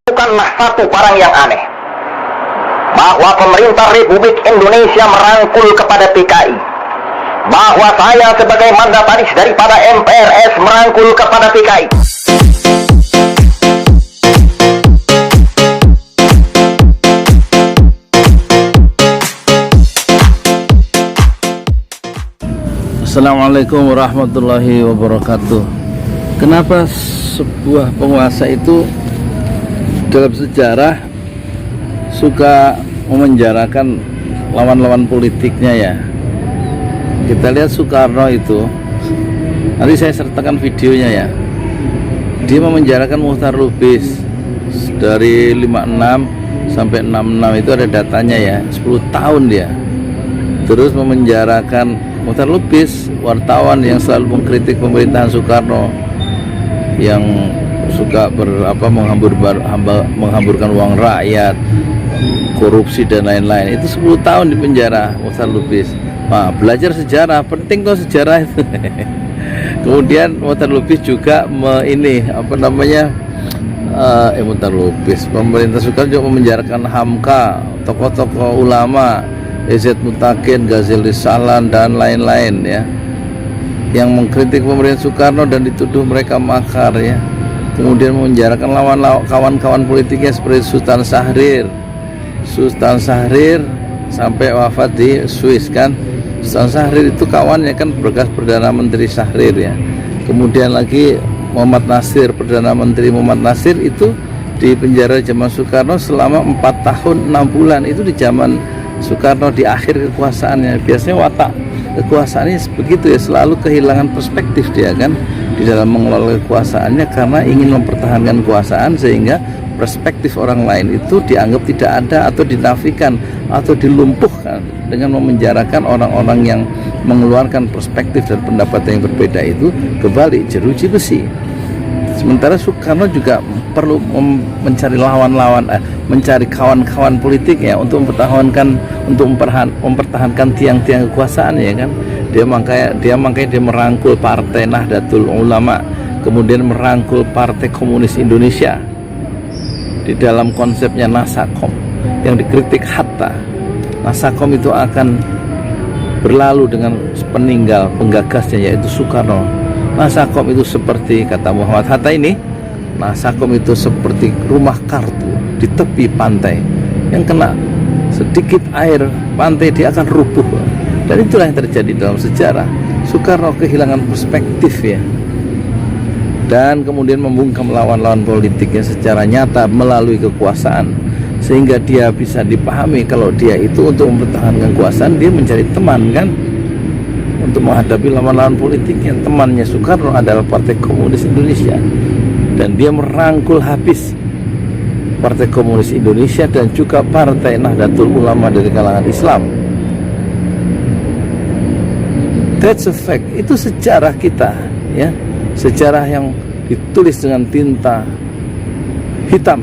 bukanlah satu barang yang aneh bahwa pemerintah Republik Indonesia merangkul kepada PKI, bahwa saya sebagai mandataris daripada MPRS merangkul kepada PKI. Assalamualaikum warahmatullahi wabarakatuh. Kenapa sebuah penguasa itu dalam sejarah suka memenjarakan lawan-lawan politiknya ya? Kita lihat Soekarno itu, nanti saya sertakan videonya ya. Dia memenjarakan Muchtar Lubis dari 56 sampai 66, itu ada datanya ya, 10 tahun dia. Terus memenjarakan Muchtar Lubis, wartawan yang selalu mengkritik pemerintahan Soekarno, yang suka menghamburkan uang rakyat, korupsi dan lain-lain. Itu 10 tahun di penjara Muchtar Lubis. Nah, belajar sejarah, penting kok sejarah itu. Kemudian Muchtar Lubis juga Muchtar Lubis, pemerintah Soekarno juga memenjarakan Hamka, tokoh-tokoh ulama, EZ Mutakin, Ghazali Sahlan dan lain-lain ya, yang mengkritik pemerintah Soekarno dan dituduh mereka makar ya. Kemudian memenjarakan kawan-kawan politiknya seperti Sultan Syahrir sampai wafat di Swiss kan. Sultan Syahrir itu kawannya kan bekas Perdana Menteri Syahrir ya. Kemudian lagi Muhammad Nasir, Perdana Menteri Muhammad Nasir itu di penjara zaman Soekarno selama 4 tahun 6 bulan. Itu di zaman Soekarno di akhir kekuasaannya. Biasanya watak kekuasaannya begitu ya, selalu kehilangan perspektif dia kan di dalam mengelola kekuasaannya, karena ingin mempertahankan kekuasaan sehingga perspektif orang lain itu dianggap tidak ada atau dinafikan atau dilumpuhkan dengan memenjarakan orang-orang yang mengeluarkan perspektif dan pendapat yang berbeda itu kembali jeruji besi. Sementara Soekarno juga perlu mencari mencari kawan-kawan politik ya, untuk mempertahankan tiang-tiang kekuasaan ya kan. Dia merangkul Partai Nahdlatul Ulama, kemudian merangkul Partai Komunis Indonesia di dalam konsepnya Nasakom yang dikritik Hatta. Nasakom itu akan berlalu dengan peninggal penggagasnya yaitu Soekarno. Nasakom itu seperti kata Muhammad Hatta ini, Nasakom itu seperti rumah kartu di tepi pantai, yang kena sedikit air pantai dia akan rubuh. Dan itulah yang terjadi dalam sejarah. Soekarno kehilangan perspektif ya, dan kemudian membungkam lawan-lawan politiknya secara nyata melalui kekuasaan, sehingga dia bisa dipahami kalau dia itu untuk mempertahankan kekuasaan dia mencari teman kan, untuk menghadapi lawan-lawan politiknya. Temannya Soekarno adalah Partai Komunis Indonesia, dan dia merangkul habis Partai Komunis Indonesia dan juga Partai Nahdlatul Ulama dari kalangan Islam. That's a fact. Itu sejarah kita ya, sejarah yang ditulis dengan tinta hitam,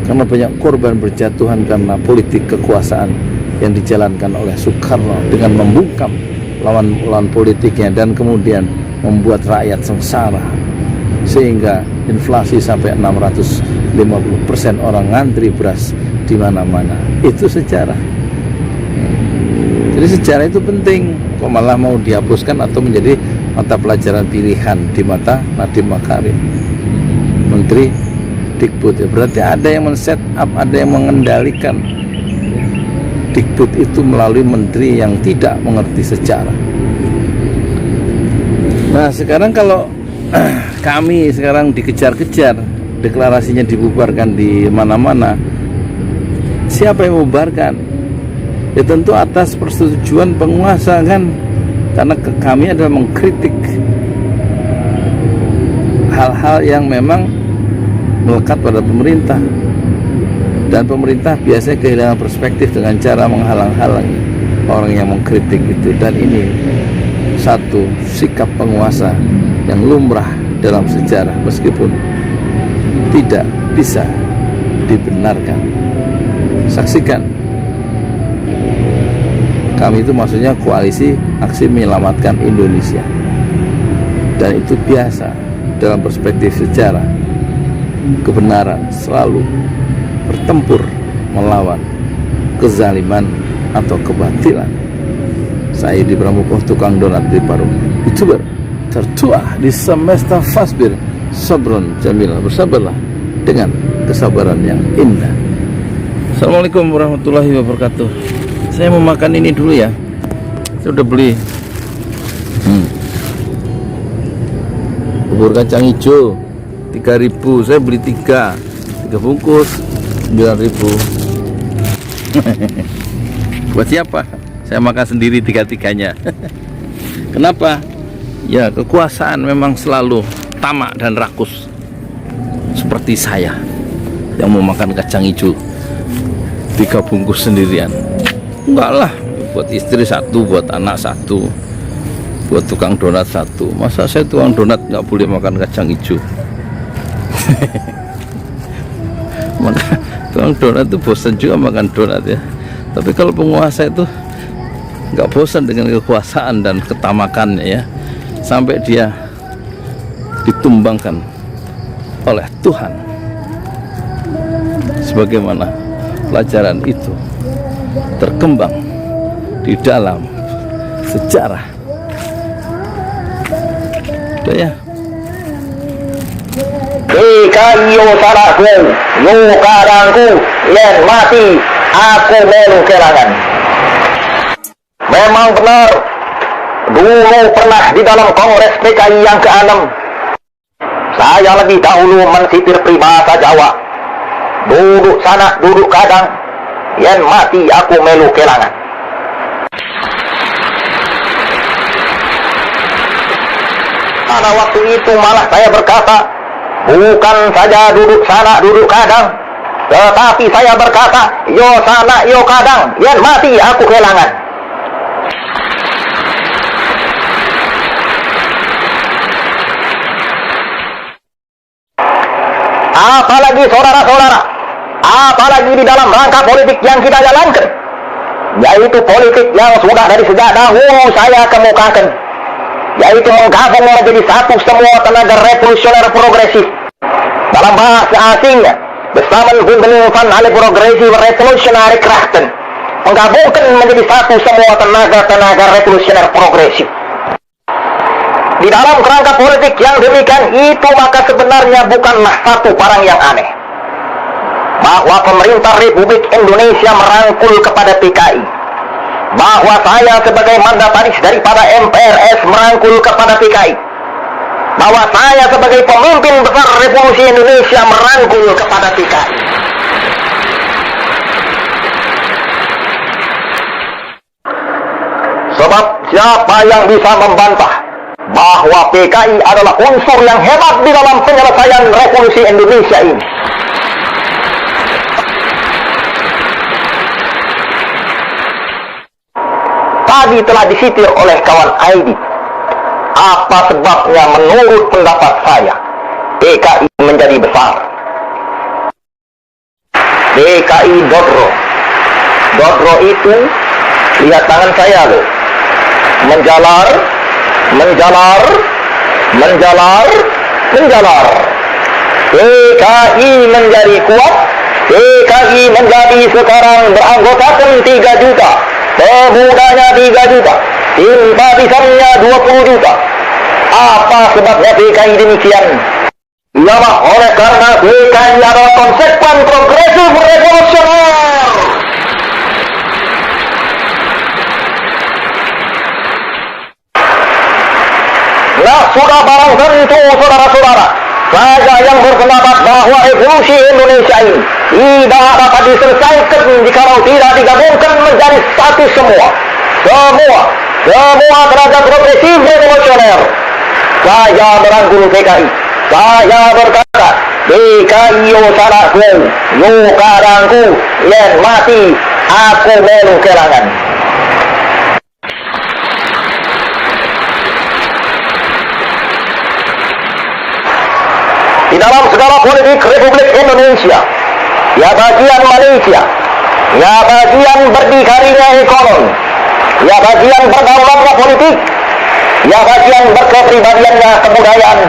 karena banyak korban berjatuhan karena politik kekuasaan yang dijalankan oleh Soekarno dengan membungkam lawan-lawan politiknya dan kemudian membuat rakyat sengsara sehingga inflasi sampai 650%, orang ngantri beras di mana-mana. Itu sejarah. Jadi sejarah itu penting, kok malah mau dihapuskan atau menjadi mata pelajaran pilihan di mata Nadiem Makarim, Menteri Dikbud ya. Berarti ada yang men-set up, ada yang mengendalikan Dikbud itu melalui menteri yang tidak mengerti sejarah. Nah sekarang kalau kami sekarang dikejar-kejar, deklarasinya dibubarkan di mana-mana, siapa yang membubarkan? Ya tentu atas persetujuan penguasa kan, karena kami adalah mengkritik hal-hal yang memang melekat pada pemerintah, dan pemerintah biasanya kehilangan perspektif dengan cara menghalang-halangi orang yang mengkritik itu. Dan ini satu sikap penguasa yang lumrah dalam sejarah meskipun tidak bisa dibenarkan. Saksikan. Kami itu maksudnya koalisi aksi menyelamatkan Indonesia, dan itu biasa dalam perspektif sejarah. kebenaran, selalu bertempur melawan kezaliman atau kebatilan. Saya di Pramuka, tukang donat di Parung, YouTuber tertua di semesta Fasbir Sabron Jamil. Bersabarlah dengan kesabaran yang indah. Assalamualaikum warahmatullahi wabarakatuh. Saya mau makan ini dulu ya. Saya udah beli bubur kacang hijau 3.000. Saya beli 3 bungkus 9.000. Buat siapa? Saya makan sendiri 3-3-nya. Kenapa? Ya, kekuasaan memang selalu tamak dan rakus. Seperti saya yang mau makan kacang hijau 3 bungkus sendirian. Enggak lah, buat istri 1, buat anak 1, buat tukang donat 1. Masa saya tukang donat nggak boleh makan kacang hijau? Maka tukang donat itu bosan juga makan donat ya. Tapi kalau penguasa itu nggak bosan dengan kekuasaan dan ketamakannya ya, sampai dia ditumbangkan oleh Tuhan. Sebagaimana pelajaran itu terkembang di dalam sejarah. Udah ya. DKI yo salahku, yo kadangku, yen mati, aku melu kelangan. Memang benar, dulu pernah di dalam Kongres PKI yang ke-6, saya lebih dahulu mensipir peribahasa Jawa. Duduk sana, duduk kadang, yen mati aku melu kelangan. Pada waktu itu malah saya berkata, bukan saja duduk sana, duduk kadang, tetapi saya berkata, yo sana, yo kadang, yen mati aku kelangan. Apalagi saudara-saudara, apalagi di dalam rangka politik yang kita jalankan, yaitu politik yang sudah dari sejak dahulu saya kemukakan, yaitu menggabung menjadi satu semua tenaga revolusioner progresif. Dalam bahasa asingnya, Zusammenbündung von alle progressive revolutionary Krachten, menggabungkan menjadi satu semua tenaga revolusioner progresif. Di dalam kerangka politik yang demikian itu, maka sebenarnya bukanlah satu barang yang aneh bahwa pemerintah Republik Indonesia merangkul kepada PKI, bahwa saya sebagai mandataris daripada MPRS merangkul kepada PKI, bahwa saya sebagai pemimpin besar Revolusi Indonesia merangkul kepada PKI. Sebab siapa yang bisa membantah bahwa PKI adalah unsur yang hebat di dalam penyelesaian Revolusi Indonesia ini? Tadi telah disitir oleh kawan Aidi. Apa sebabnya menurut pendapat saya PKI menjadi besar? PKI Dodro. Dodro itu, lihat tangan saya loh, menjalar, menjalar, menjalar, menjalar. PKI menjadi kuat. PKI menjadi sekarang beranggotakan 3 juta. Pemudanya 3 juta. Simpatisannya 20 juta. Apa sebabnya PKI demikian? Ialah oleh karena PKI adalah konsekuen progresif revolusioner. Nah, sudah barang tentu saudara-saudara, saya yang berpendapat bahwa revolusi Indonesia ini tidak dapat diselesaikan jika tidak digabungkan menjadi satu semua tenaga progresif revolusioner. Saya merangkul PKI. Saya berkata, PKI yo salahku, yo kadangku, yen mati aku melu kelangan. Di dalam segala politik Republik Indonesia, ya bagian Malaysia, ya bagian berdikarinya ekonomi, ya bagian berdaulatnya politik, ya bagian berkepribadiannya kebudayaan,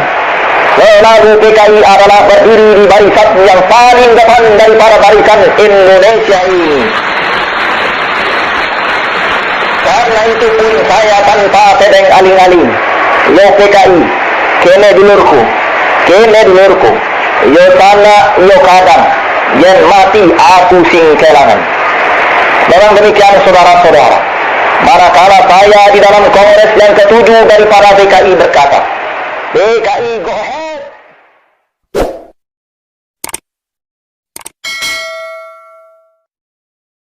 selalu PKI adalah berdiri di barisan yang paling depan daripada barisan Indonesia ini. Karena itu pun saya tanpa tedeng aling-aling, yo PKI, kene dulurku, yo tanah, yo kadang, yang mati aku sing kelangan. Memang demikian saudara-saudara, manakala saya di dalam kongres yang ke-7 daripada PKI berkata, PKI go ahead.